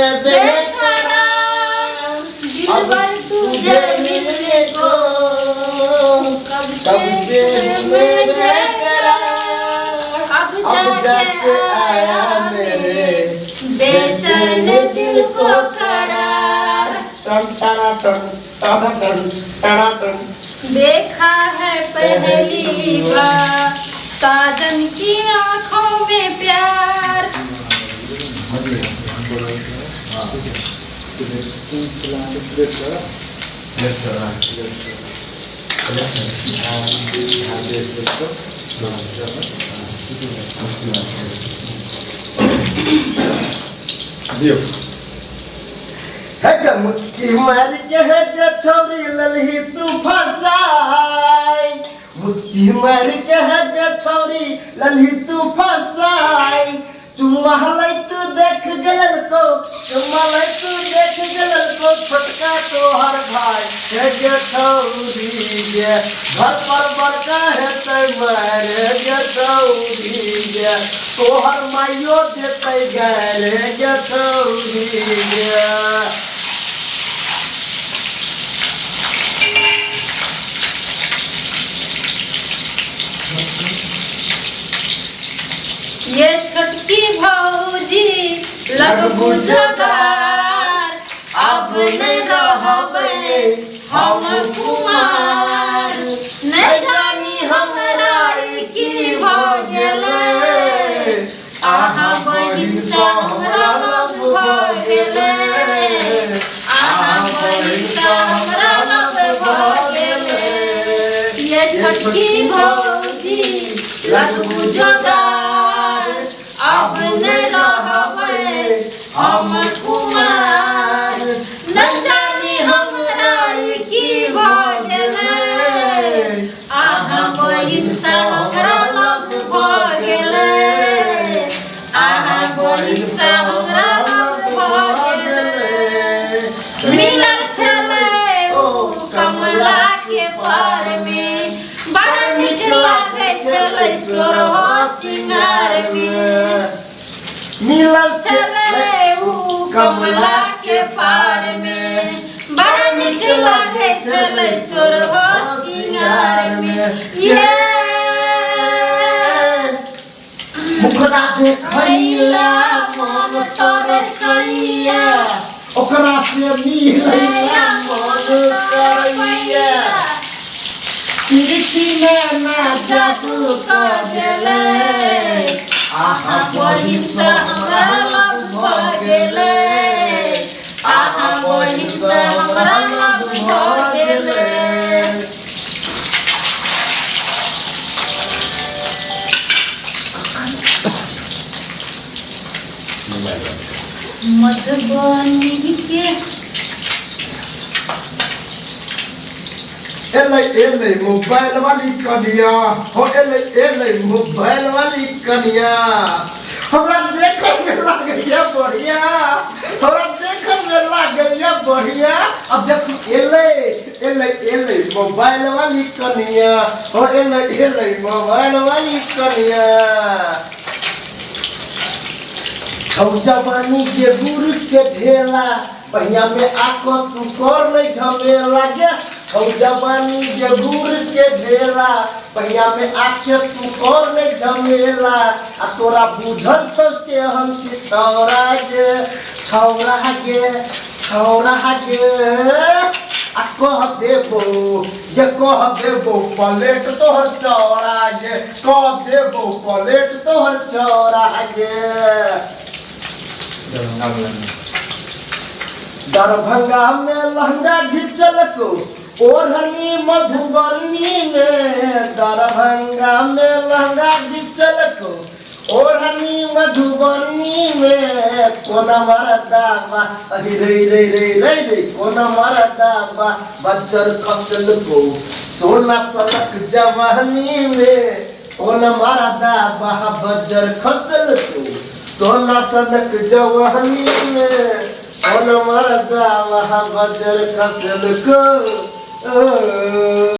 मैं बेकरार, अब तुझे मिलने को कब से मैं बेकरार, अब जाके आया मेरे बेचैन दिल को करार। टन टना टन टना टन टना टन। देखा है पहली बार साजन की आंखों में प्यार। है मुस्की मार के है जे छोरी ललही तू फसाई, मुस्की मार के है जे छोरी ललही तू फसाई। चुम्मा लै तू देख गलल को, चुम्मा लै तू देख गलल को छोटका तोहर भाई है जे छोरी गे घर पर बड़का है तै मारे जे छोरी गे तोहर माइयो देतै गैर जे छोरी गे। ये छोटकी भौजी लगबू जोगार, अब नहीं रहबे हम कुमार। नहीं जानी हमरा की भऽ गेलै, आहा बहिन सँ हमरा लग भऽ गेलै, आहा बहिन सँ हमरा लग भऽ गेलै। ये छोटकी भौजी लगबू जोगार, अब नहीं रहबे हम कुमार। न जानी हमरा की भऽ गेलै, आहा बहिन सँ हमरा लग भऽ गेलै, आहा बहिन सँ हमरा लग भऽ गेलै। मिलल छलै ओ कमला के पार में, बड़ा नीक लागै छलै सोरहो सिंगार में। मिलल छलै उ कमला के पार में, बड़ा नीक लागै छलै सोरहो सिंगार में। ये मुखरा देखैला मन तरसैया, ओकरा से मिलैला मन करैया। तिरछी नैना जादू कऽ देलै, आहा बहिन सँ हमरा लग भऽ गेलै, आहा बहिन सँ हमरा लग भऽ गेलै। मधुबनी के एले मोबाइल वाली कनिया हो, एले मोबाइल वाली कनिया। हमरा देखै में लागैया बढ़िया, हमरा देखै में लागैया बढ़िया। अब देखो एले मोबाइल वाली कनिया हो, एले मोबाइल वाली कनिया। छौ जवानी के गुरु के ढेला, पहिया में आको तू कर नहीं झमेला गे। छौ जवानी के गुरु के ढेला, पहिया में आके तू कर नहीं झमेला। आ तोरा बुझल छौ के हम छी छौरा गे, छौरा गे, छौरा गे। आ कह देबो ये कह देबो प्लेट तोहर चौड़ा गे, कह देबो प्लेट तोहर चौड़ा गे। दरभंगा में लहंगा घिचल को ओढ़नी मधुबनी में, दरभंगा में लहंगा घिचल को ओढ़नी मधुबनी में। कोना मरदा बा अहि रे कोना मरदा बा बच्चर खसल को सोना सड़क जवानी में। कोना मरदा बा बच्चर खसल को सोना सड़क जवानी में। कोना मरदा बा बच्चर खसल को